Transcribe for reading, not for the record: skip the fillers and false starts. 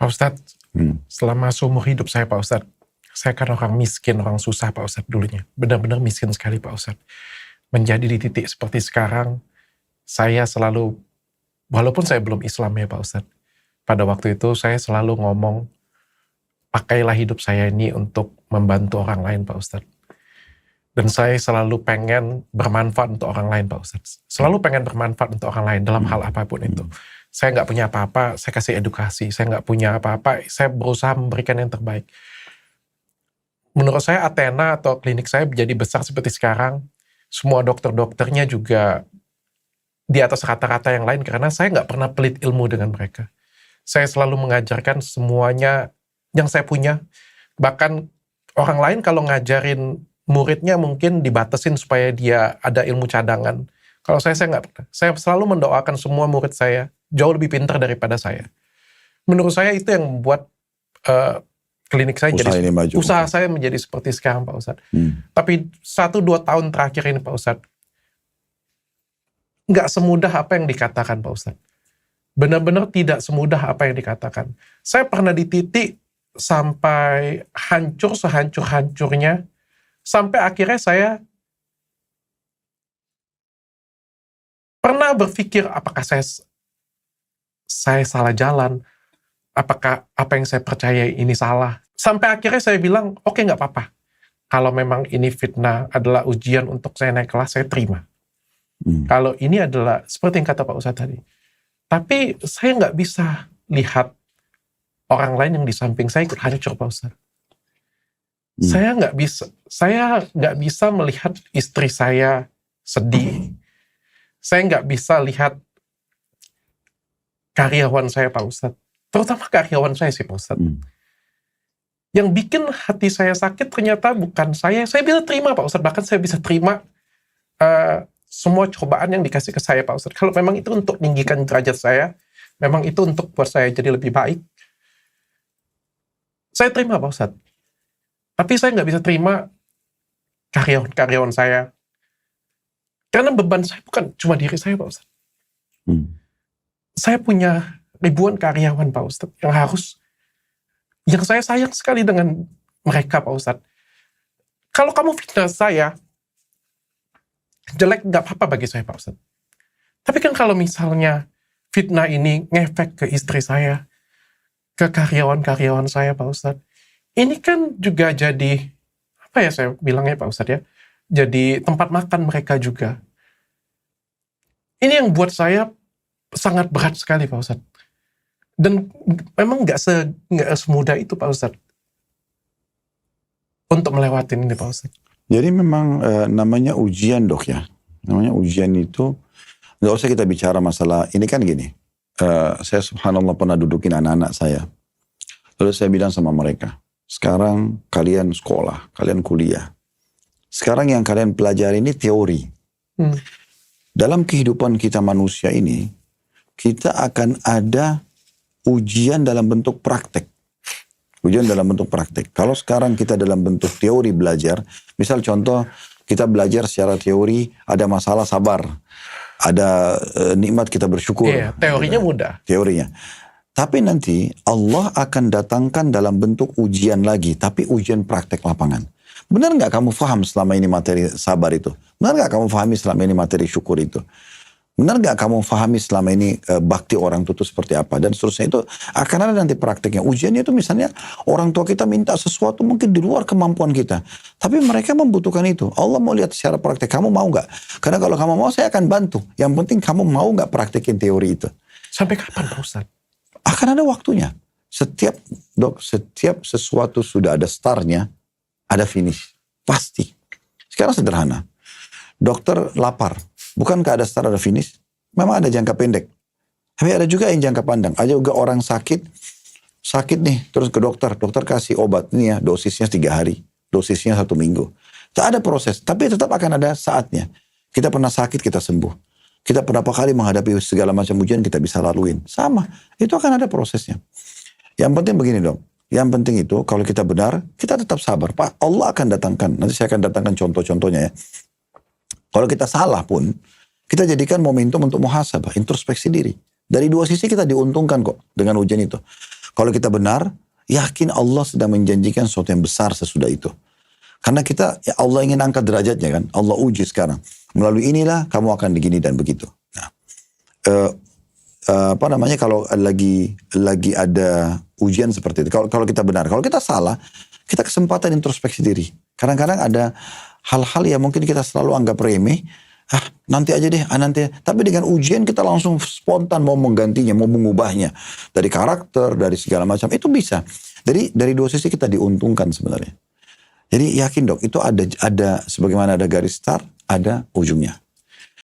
Pak Ustadz, selama seumur hidup saya Pak Ustadz, saya kan orang miskin, orang susah Pak Ustadz dulunya. Benar-benar miskin sekali Pak Ustadz. Menjadi di titik seperti sekarang, saya selalu, walaupun saya belum Islam ya Pak Ustadz, pada waktu itu saya selalu ngomong, pakailah hidup saya ini untuk membantu orang lain Pak Ustadz. Dan saya selalu pengen bermanfaat untuk orang lain Pak Ustadz. Selalu pengen bermanfaat untuk orang lain dalam hal apapun itu. Saya nggak punya apa-apa, saya kasih edukasi. Saya nggak punya apa-apa, saya berusaha memberikan yang terbaik. Menurut saya Athena atau klinik saya menjadi besar seperti sekarang, semua dokter-dokternya juga di atas rata-rata yang lain karena saya nggak pernah pelit ilmu dengan mereka. Saya selalu mengajarkan semuanya yang saya punya. Bahkan orang lain kalau ngajarin muridnya mungkin dibatasin supaya dia ada ilmu cadangan. Kalau saya nggak pernah. Saya selalu mendoakan semua murid saya jauh lebih pintar daripada saya. Menurut saya itu yang membuat klinik saya usaha saya menjadi seperti sekarang Pak Ustadz. Tapi 1-2 tahun terakhir ini Pak Ustadz, nggak semudah apa yang dikatakan Pak Ustadz. Benar-benar tidak semudah apa yang dikatakan. Saya pernah di titik sampai hancur sehancur-hancurnya, sampai akhirnya saya pernah berpikir apakah saya salah jalan, apakah apa yang saya percaya ini salah. Sampai akhirnya saya bilang, oke, nggak apa-apa. Kalau memang ini fitnah adalah ujian untuk saya naik kelas, saya terima. Kalau ini adalah, seperti yang kata Pak Ustadz tadi. Tapi saya nggak bisa lihat orang lain yang di samping saya ikut hancur Pak Ustadz. Saya nggak bisa melihat istri saya sedih. Saya nggak bisa lihat karyawan saya Pak Ustadz. Terutama karyawan saya sih Pak Ustadz. Yang bikin hati saya sakit ternyata bukan saya. Saya bisa terima Pak Ustadz. Bahkan saya bisa terima semua cobaan yang dikasih ke saya Pak Ustadz. Kalau memang itu untuk meninggikan derajat saya, memang itu untuk buat saya jadi lebih baik, saya terima Pak Ustadz. Tapi saya nggak bisa terima karyawan-karyawan saya. Karena beban saya bukan cuma diri saya Pak Ustadz. Saya punya ribuan karyawan Pak Ustadz yang saya sayang sekali dengan mereka Pak Ustadz. Kalau kamu fitnah saya, jelek nggak apa-apa bagi saya Pak Ustadz. Tapi kan kalau misalnya fitnah ini ngefek ke istri saya, ke karyawan-karyawan saya Pak Ustadz, ini kan juga jadi, apa ya saya bilangnya Pak Ustadz ya, jadi tempat makan mereka juga. Ini yang buat saya sangat berat sekali Pak Ustadz. Dan memang nggak semudah itu Pak Ustadz untuk melewatin ini Pak Ustadz. Jadi memang namanya ujian dok ya. Namanya ujian itu, nggak usah kita bicara masalah, ini kan gini. Saya subhanallah pernah dudukin anak-anak saya. Lalu saya bilang sama mereka, sekarang kalian sekolah, kalian kuliah. Sekarang yang kalian pelajari ini teori. Dalam kehidupan kita manusia ini, kita akan ada ujian dalam bentuk praktek. Ujian dalam bentuk praktek. Kalau sekarang kita dalam bentuk teori belajar, misal contoh kita belajar secara teori, ada masalah sabar, ada nikmat kita bersyukur. Iya, teorinya mudah. Teorinya. Tapi nanti Allah akan datangkan dalam bentuk ujian lagi, tapi ujian praktek lapangan. Benar nggak kamu paham selama ini materi sabar itu? Benar nggak kamu pahami selama ini materi syukur itu? Benar nggak kamu pahami selama ini bakti orang tua itu seperti apa? Dan seterusnya itu akan ada nanti prakteknya. Ujiannya itu misalnya orang tua kita minta sesuatu mungkin di luar kemampuan kita. Tapi mereka membutuhkan itu. Allah mau lihat secara praktek. Kamu mau nggak? Karena kalau kamu mau saya akan bantu. Yang penting kamu mau nggak praktekin teori itu. Sampai kapan Pak Ustadz? Akan ada waktunya. Setiap sesuatu sudah ada startnya, ada finish. Pasti. Sekarang sederhana. Dokter lapar. Bukankah ada start, ada finish? Memang ada jangka pendek. Tapi ada juga yang jangka panjang. Ada juga orang sakit nih, terus ke dokter. Dokter kasih obat, ini ya dosisnya 3 hari. Dosisnya 1 minggu. Tak ada proses, tapi tetap akan ada saatnya. Kita pernah sakit, kita sembuh. Kita berapa kali menghadapi segala macam ujian, kita bisa laluin. Sama, itu akan ada prosesnya. Yang penting begini dong. Yang penting itu, kalau kita benar, kita tetap sabar. Pak, Allah akan datangkan. Nanti saya akan datangkan contoh-contohnya ya. Kalau kita salah pun, kita jadikan momentum untuk muhasabah, introspeksi diri. Dari 2 sisi kita diuntungkan kok dengan ujian itu. Kalau kita benar, yakin Allah sedang menjanjikan sesuatu yang besar sesudah itu. Karena kita, ya Allah ingin angkat derajatnya kan. Allah uji sekarang. Melalui inilah kamu akan begini dan begitu. Nah, kalau lagi ada ujian seperti itu. Kalau kita benar, kalau kita salah, kita kesempatan introspeksi diri. Kadang-kadang ada hal-hal yang mungkin kita selalu anggap remeh. Nanti aja deh, nanti. Tapi dengan ujian kita langsung spontan mau menggantinya, mau mengubahnya. Dari karakter, dari segala macam. Itu bisa. Jadi dari dua sisi kita diuntungkan sebenarnya. Jadi yakin dok, itu ada sebagaimana ada garis start, ada ujungnya.